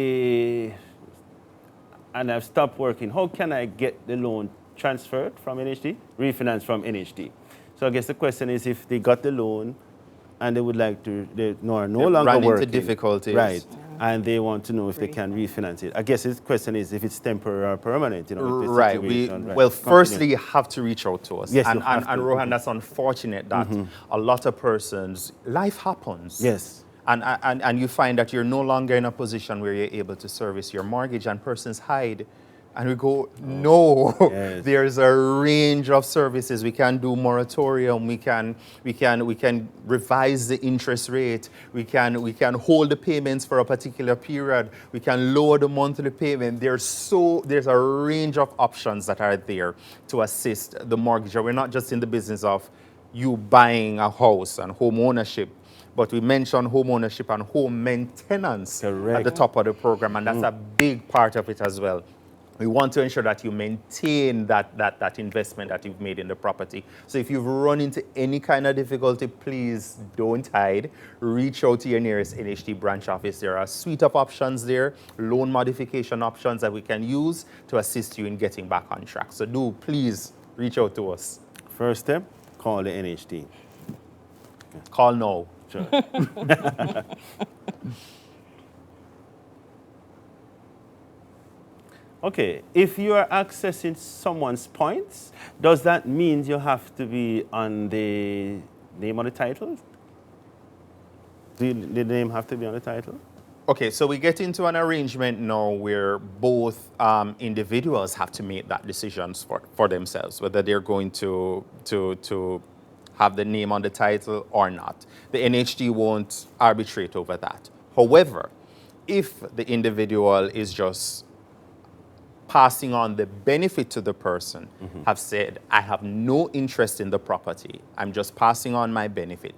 I've stopped working, how can I get the loan transferred from Nhd, refinanced from Nhd? So I guess the question is if they got the loan and they would like to, they are no longer run into working. difficulties. Right. And they want to know if they can refinance it. I guess his question is if it's temporary or permanent, you know, if the Right. situation, right. Well, firstly, you have to reach out to us. Yes, and, you have to. Rohan, that's unfortunate that a lot of persons, life happens. Yes. And you find that you're no longer in a position where you're able to service your mortgage, and persons hide. And we go, no, Yes. there's a range of services. We can do moratorium. We can revise the interest rate. We can hold the payments for a particular period. We can lower the monthly payment. There's a range of options that are there to assist the mortgager. We're not just in the business of you buying a house and home ownership, but we mentioned home ownership and home maintenance at the top of the program, and that's a big part of it as well. We want to ensure that you maintain that investment that you've made in the property. So if you've run into any kind of difficulty, please don't hide. Reach out to your nearest NHD branch office. There are a suite of options there, loan modification options that we can use to assist you in getting back on track. So do please reach out to us. First step, call the NHD. Call now. Sure. Okay, if you are accessing someone's points, does that mean you have to be on the name on the title? Do the name have to be on the title? Okay, so we get into an arrangement now where both individuals have to make that decisions for themselves, whether they're going to have the name on the title or not. The NHD won't arbitrate over that. However, if the individual is just passing on the benefit to the person, have said, I have no interest in the property, I'm just passing on my benefit,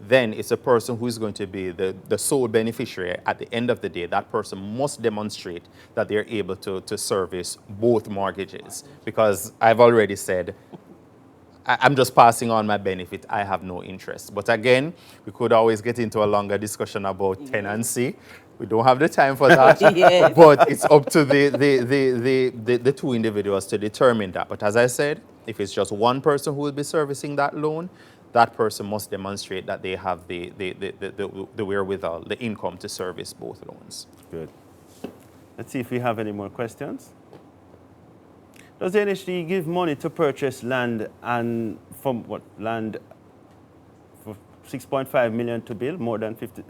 then it's a person who is going to be the sole beneficiary at the end of the day. That person must demonstrate that they're able to service both mortgages. Because I've already said, I'm just passing on my benefit, I have no interest. But again, we could always get into a longer discussion about tenancy. We don't have the time for that, Yes. but it's up to the two individuals to determine that. But as I said, if it's just one person who will be servicing that loan, that person must demonstrate that they have the wherewithal, the income to service both loans. Good. Let's see if we have any more questions. Does the NHD give money to purchase land and from what land for 6.5 million to build more than 50?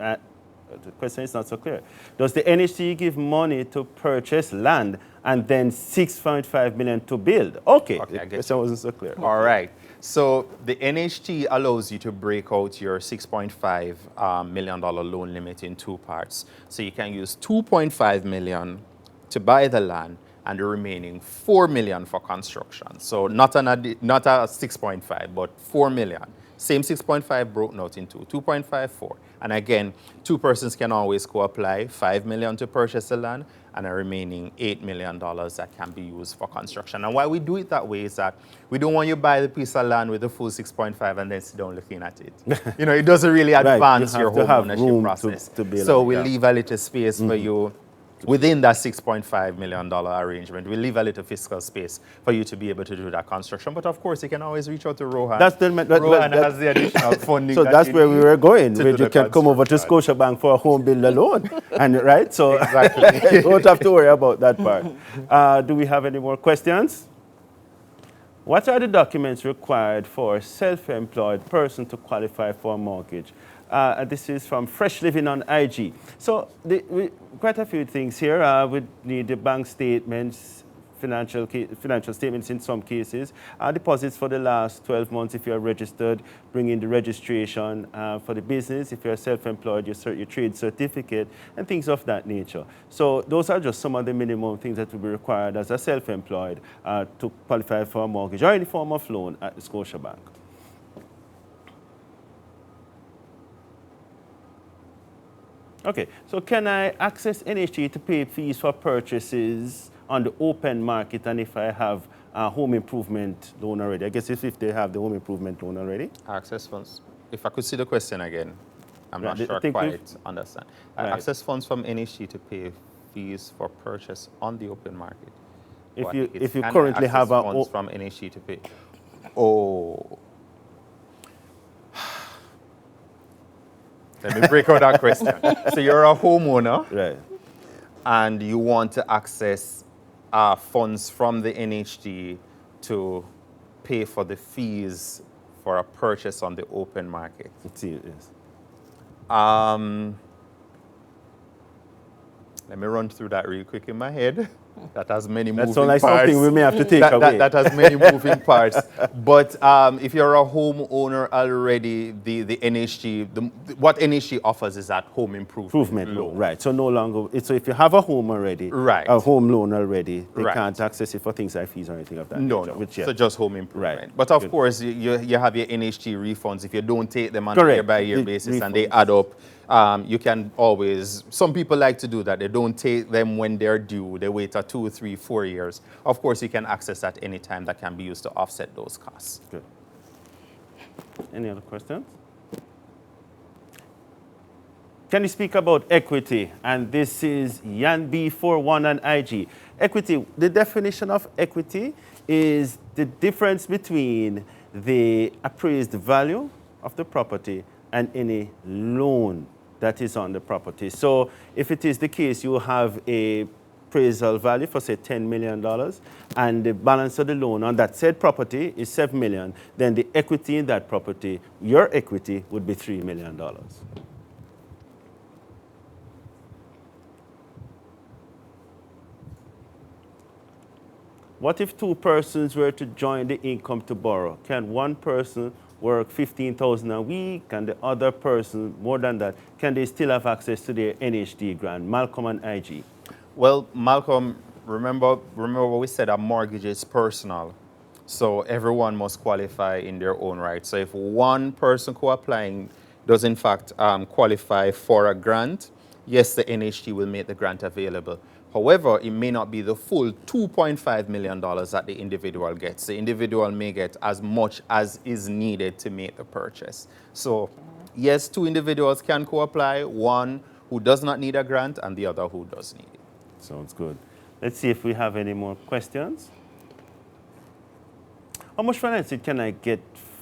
The question is not so clear. Does the NHD give money to purchase land and then 6.5 million to build? Okay, the question wasn't so clear. All right. So the NHD allows you to break out your $6.5 million loan limit in two parts. So you can use $2.5 million to buy the land and the remaining $4 million for construction. So not a 6.5, but $4 million. Same 6.5 broken out into 2.5, 4. And again, two persons can always co-apply, $5 million to purchase the land and a remaining $8 million that can be used for construction. And why we do it that way is that we don't want you to buy the piece of land with the full 6.5 and then sit down looking at it. You know, it doesn't really advance your home ownership process. So we leave a little space for you within that $6.5 million arrangement. We leave a little fiscal space for you to be able to do that construction. But of course, you can always reach out to Rohan. Rohan has the additional funding. So that's where we were going, where you can come over to Scotiabank for a home builder loan. And right, so exactly. Don't have to worry about that part. Do we have any more questions? What are the documents required for a self-employed person to qualify for a mortgage? This is from Fresh Living on IG. So quite a few things here. We need the bank statements, financial statements in some cases, deposits for the last 12 months if you're registered, bring in the registration for the business. If you're self-employed, your trade certificate, and things of that nature. So those are just some of the minimum things that will be required as a self-employed to qualify for a mortgage or any form of loan at the Scotiabank. Okay, so can I access NHD to pay fees for purchases on the open market, and if I have a home improvement loan already? I guess if they have the home improvement loan already. Access funds. If I could see the question again, I'm not sure I quite understand. Right. Access funds from NHD to pay fees for purchase on the open market. If you currently have a funds from NHD to pay. Oh. Let me break out that question. So you're a homeowner Right. and you want to access funds from the NHD to pay for the fees for a purchase on the open market. Let's see, yes. Let me run through that real quick in my head. That has many That moving sounds like parts. something we may have to take that, away. that has many moving parts. But if you're a homeowner already, the NHD, what NHD offers is that home improvement loan. Right. So no longer, so if you have a home already, Right. a home loan already, they Right. can't access it for things like fees or anything of that No, nature. no. Which, yeah. So just home improvement. Right. But of Good. course, you have your NHD refunds. If you don't take them on a Correct. year-by-year The basis and they refunds. add up, you can always, some people like to do that. They don't take them when they're due. They wait 2, 3, 4 years. Of course, you can access that any time. That can be used to offset those costs. Good. Any other questions? Can you speak about equity? And this is Nhd 41 and IG. Equity, the definition of equity is the difference between the appraised value of the property and any loan that is on the property. So if it is the case, you have a appraisal value for, say, $10 million, and the balance of the loan on that said property is $7 million, then the equity in that property, your equity, would be $3 million. What if 2 persons were to join the income to borrow? Can one person work 15,000 a week and the other person more than that? Can they still have access to their NHD grant? Malcolm and IG. Well, Malcolm, remember what we said, a mortgage is personal. So everyone must qualify in their own right. So if one person co-applying does in fact qualify for a grant, yes, the NHD will make the grant available. However, it may not be the full $2.5 million that the individual gets. The individual may get as much as is needed to make the purchase. So yes, 2 individuals can co-apply, one who does not need a grant and the other who does need it. Sounds good. Let's see if we have any more questions. How much financing can I get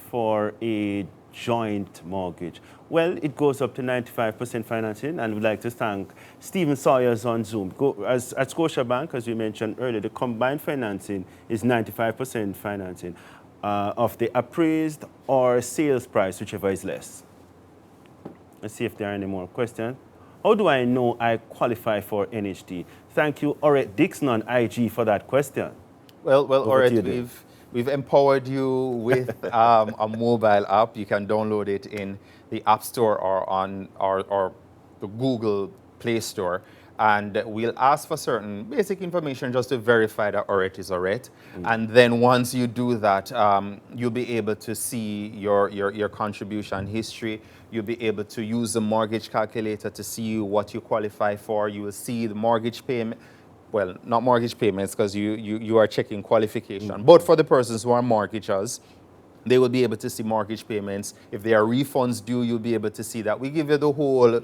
for a joint mortgage? Well, it goes up to 95% financing, and we'd like to thank Stephen Sawyers on Zoom. At Scotiabank, as we mentioned earlier, the combined financing is 95% financing of the appraised or sales price, whichever is less. Let's see if there are any more questions. How do I know I qualify for NHD? Thank you, Olecia Dixon on IG, for that question. Well, Over to you, Olecia, Dave. we've empowered you with a mobile app. You can download it in the App Store or on or the Google Play Store. And we'll ask for certain basic information just to verify that Olecia is Olecia. And then once you do that, you'll be able to see your contribution history. You'll be able to use the mortgage calculator to see what you qualify for. You will see the mortgage payment. Well, not mortgage payments because you are checking qualification. But for the persons who are mortgagors, they will be able to see mortgage payments. If there are refunds due, you'll be able to see that. We give you the whole,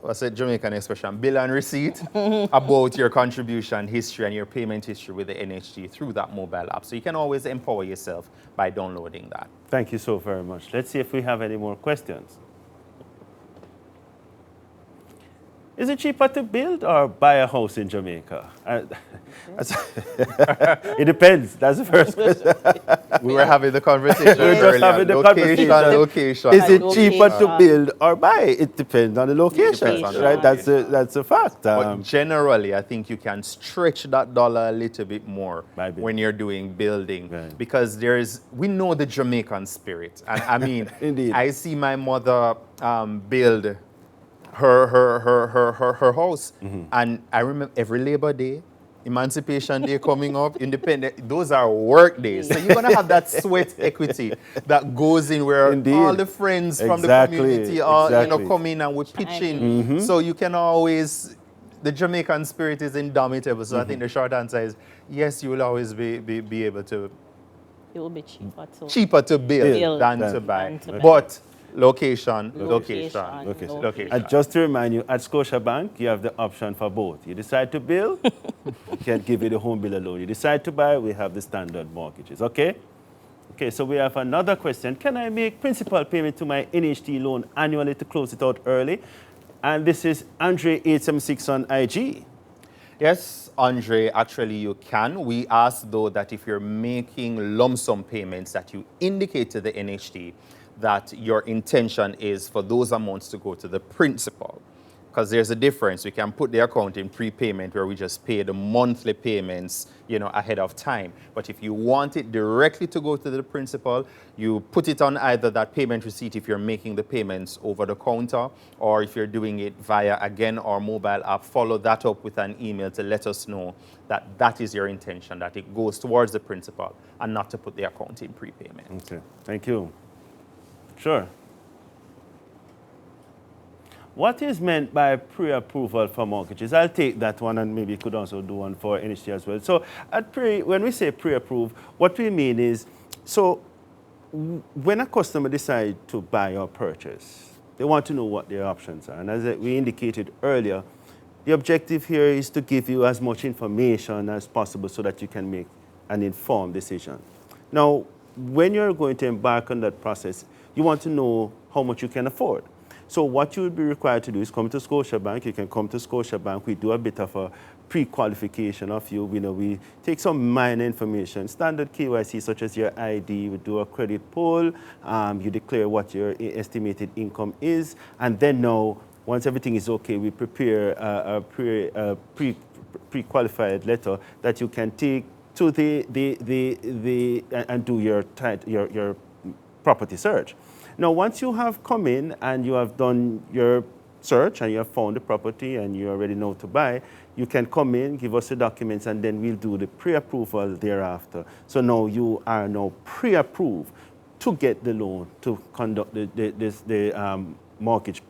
what's the Jamaican expression, bill and receipt about your contribution history and your payment history with the NHD through that mobile app. So you can always empower yourself by downloading that. Thank you so very much. Let's see if we have any more questions. Is it cheaper to build or buy a house in Jamaica? It depends. That's the first question. We were having the conversation We were just earlier. having the conversation. Location. Is it Location. cheaper to build or buy? It depends on the location, Depends on the right? That's a fact. But generally, I think you can stretch that dollar a little bit more By building. when you're doing building. Right. Because we know the Jamaican spirit. And I mean, Indeed. I see my mother build her house. And I remember every Labor Day, Emancipation Day coming up, Independent, those are work days. So you're going to have that sweat equity that goes in where Indeed. all the friends from the Exactly, community are, exactly. come in and we pitch in. So you can always, the Jamaican spirit is indomitable. So I think the short answer is, yes, you will always be able to, It will be cheaper cheaper to build Build than than to buy. to buy. But location. Location. And just to remind you, at Scotiabank, you have the option for both. You decide to build, we can give you the home builder loan. You decide to buy, we have the standard mortgages, okay? Okay, so we have another question. Can I make principal payment to my NHD loan annually to close it out early? And this is Andre 876 on IG. Yes, Andre, actually you can. We ask, though, that if you're making lump sum payments, that you indicate to the NHD that your intention is for those amounts to go to the principal. Because there's a difference. We can put the account in prepayment where we just pay the monthly payments, ahead of time. But if you want it directly to go to the principal, you put it on either that payment receipt if you're making the payments over the counter, or if you're doing it via, again, our mobile app, follow that up with an email to let us know that that is your intention, that it goes towards the principal and not to put the account in prepayment. Okay, thank you. Sure. What is meant by pre-approval for mortgages? I'll take that one, and maybe you could also do one for NHD as well. So when we say pre-approve, what we mean is, so when a customer decides to buy or purchase, they want to know what their options are. And as we indicated earlier, the objective here is to give you as much information as possible so that you can make an informed decision. Now, when you're going to embark on that process, you want to know how much you can afford. So what you would be required to do is come to Scotiabank. You can come to Scotiabank. We do a bit of a pre-qualification of you. We take some minor information, standard KYC such as your ID. We do a credit pull. You declare what your estimated income is. And then now, once everything is okay, we prepare a pre-qualified letter that you can take to and do your property search. Now, once you have come in and you have done your search and you have found the property and you are ready now to buy, you can come in, give us the documents, and then we'll do the pre-approval thereafter. So now you are now pre-approved to get the loan to conduct the mortgage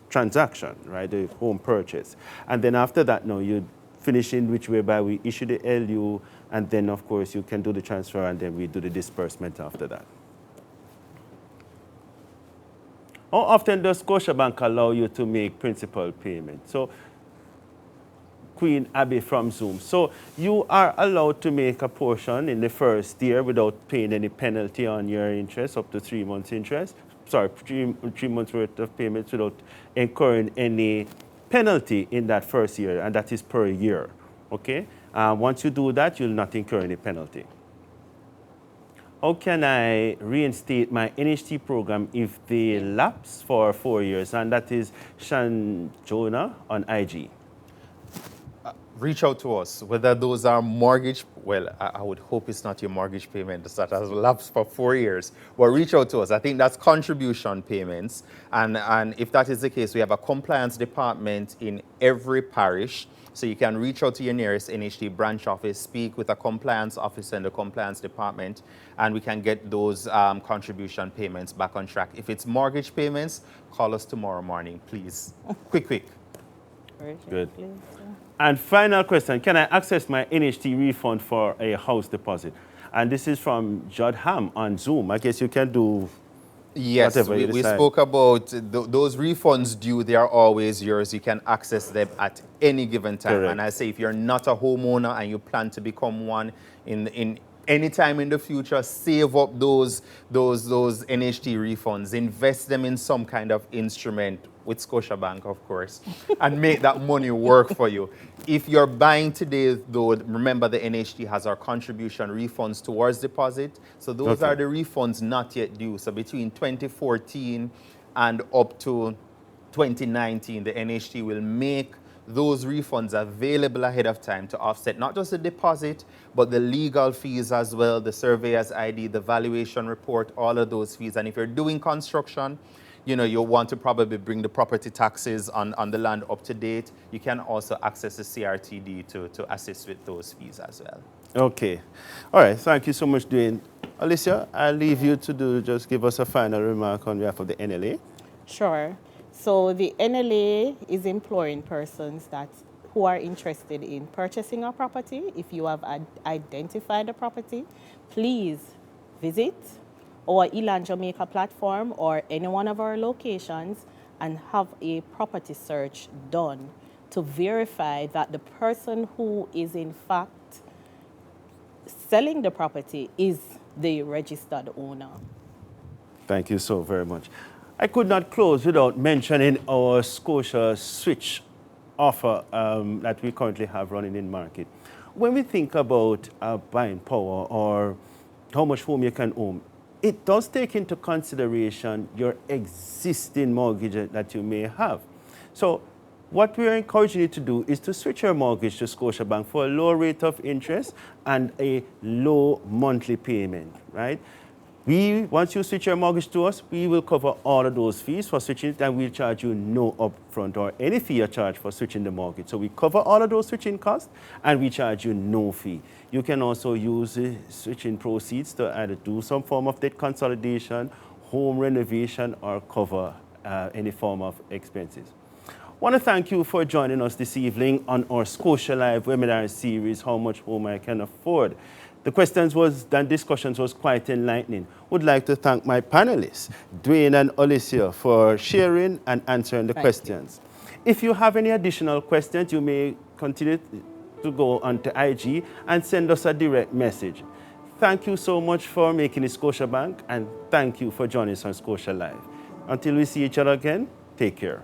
transaction, right, the home purchase. And then after that, now you finish in which whereby we issue the LU, and then, of course, you can do the transfer, and then we do the disbursement after that. How often does Scotiabank allow you to make principal payment? So, Queen Abby from Zoom. So, you are allowed to make a portion in the first year without paying any penalty on your interest, up to 3 months interest. Sorry, three months worth of payments without incurring any penalty in that first year, and that is per year. Okay? Once you do that, you'll not incur any penalty. How can I reinstate my NHD program if they lapse for 4 years? And that is Shan Jonah on IG. Reach out to us, whether those are mortgage, well, I would hope it's not your mortgage payments that has lapsed for 4 years, but reach out to us. I think that's contribution payments. And if that is the case, we have a compliance department in every parish. So you can reach out to your nearest NHD branch office, speak with a compliance officer in the compliance department, and we can get those contribution payments back on track. If it's mortgage payments, call us tomorrow morning, please. Quick. Good. And final question, can I access my NHD refund for a house deposit? And this is from Judd Ham on Zoom. I guess you can do yes, we spoke about those refunds due. They are always yours. You can access them at any given time. Correct. And I say if you're not a homeowner and you plan to become one in any time in the future, save up those NHD refunds, invest them in some kind of instrument with Scotiabank, of course, and make that money work for you. If you're buying today, though, remember the NHD has our contribution refunds towards deposit. So those are the refunds not yet due. So between 2014 and up to 2019, the NHD will make those refunds available ahead of time to offset not just the deposit, but the legal fees as well, the surveyor's ID, the valuation report, all of those fees. And if you're doing construction, you'll want to probably bring the property taxes on the land up to date. You can also access the CRTD to assist with those fees as well. Okay. All right. Thank you so much, Dwayne. Olecia, I'll leave you to just give us a final remark on behalf of the NLA. Sure. So the NLA is imploring persons who are interested in purchasing a property. If you have identified a property, please visit our Elan Jamaica platform or any one of our locations and have a property search done to verify that the person who is in fact selling the property is the registered owner. Thank you so very much. I could not close without mentioning our Scotia Switch offer that we currently have running in market. When we think about buying power or how much home you can own, it does take into consideration your existing mortgage that you may have. So what we are encouraging you to do is to switch your mortgage to Scotiabank for a low rate of interest and a low monthly payment, right? Once you switch your mortgage to us, we will cover all of those fees for switching it, and we'll charge you no upfront or any fee or charge for switching the mortgage. So we cover all of those switching costs, and we charge you no fee. You can also use the switching proceeds to either do some form of debt consolidation, home renovation, or cover any form of expenses. I want to thank you for joining us this evening on our ScotiaLIVE webinar series, How Much Home I Can Afford. The questions and discussions was quite enlightening. Would like to thank my panelists, Dwayne and Olecia, for sharing and answering the questions. If you have any additional questions, you may continue to go onto IG and send us a direct message. Thank you so much for making it Scotiabank, and thank you for joining us on ScotiaLIVE. Until we see each other again, take care.